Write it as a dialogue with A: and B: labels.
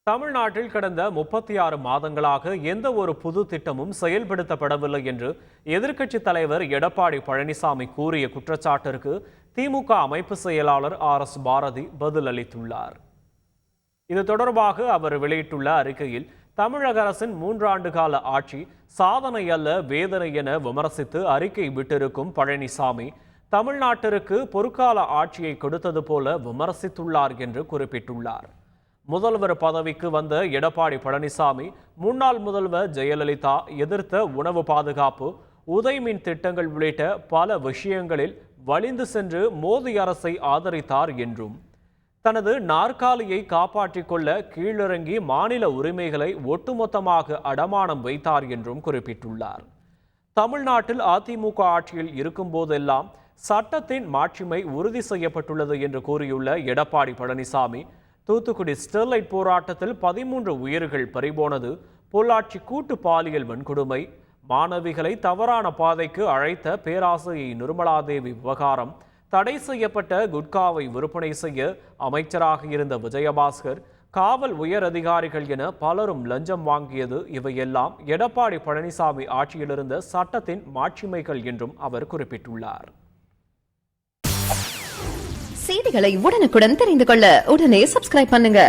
A: தமிழ்நாட்டில் கடந்த 36 மாதங்களாக எந்த ஒரு புது திட்டமும் செயல்படுத்தப்படவில்லை என்று எதிர்க்கட்சித் தலைவர் எடப்பாடி பழனிசாமி கூறிய குற்றச்சாட்டிற்கு திமுக அமைப்பு செயலாளர் ஆர்.எஸ். பாரதி பதிலளித்துள்ளார். இது தொடர்பாக அவர் வெளியிட்டுள்ள அறிக்கையில், தமிழக அரசின் 3 ஆண்டு கால ஆட்சி சாதனை அல்ல வேதனை என விமர்சித்து அறிக்கை விட்டிருக்கும் பழனிசாமி, தமிழ்நாட்டிற்கு பொற்கால ஆட்சியை கொடுத்தது போல விமர்சித்துள்ளார் என்று குறிப்பிட்டுள்ளார். முதல்வர் பதவிக்கு வந்த எடப்பாடி பழனிசாமி, முன்னாள் முதல்வர் ஜெயலலிதா எதிர்த்த உணவு பாதுகாப்பு, உதய்மின் திட்டங்கள் உள்ளிட்ட பல விஷயங்களில் வலிந்து சென்று மோடி அரசை ஆதரித்தார் என்றும், தனது நாற்காலியை காப்பாற்றிக் கொள்ள கீழிறங்கி மாநில உரிமைகளை ஒட்டுமொத்தமாக அடமானம் வைத்தார் என்றும் குறிப்பிட்டுள்ளார். தமிழ்நாட்டில் அதிமுக ஆட்சியில் இருக்கும் போதெல்லாம் சட்டத்தின் மாட்சிமை உறுதி செய்யப்பட்டுள்ளது என்று கூறியுள்ள எடப்பாடி பழனிசாமி, தூத்துக்குடி ஸ்டெர்லைட் போராட்டத்தில் 13 உயிர்கள் பறிபோனது, பொள்ளாச்சி கூட்டு பாலியல் வன்கொடுமை, மாணவிகளை தவறான பாதைக்கு அழைத்த பேராசிரியை நிர்மலாதேவி விவகாரம், தடை செய்யப்பட்ட குட்காவை விற்பனை செய்ய அமைச்சராக இருந்த விஜயபாஸ்கர், காவல் உயர் அதிகாரிகள் என பலரும் லஞ்சம் வாங்கியது, இவையெல்லாம் எடப்பாடி பழனிசாமி ஆட்சியிலிருந்த சட்டத்தின் மாட்சிமைகள் என்றும் அவர் குறிப்பிட்டுள்ளார்.
B: செய்திகளை உடனுக்குடன் தெரிந்து கொள்ள உடனே சப்ஸ்கிரைப் பண்ணுங்க.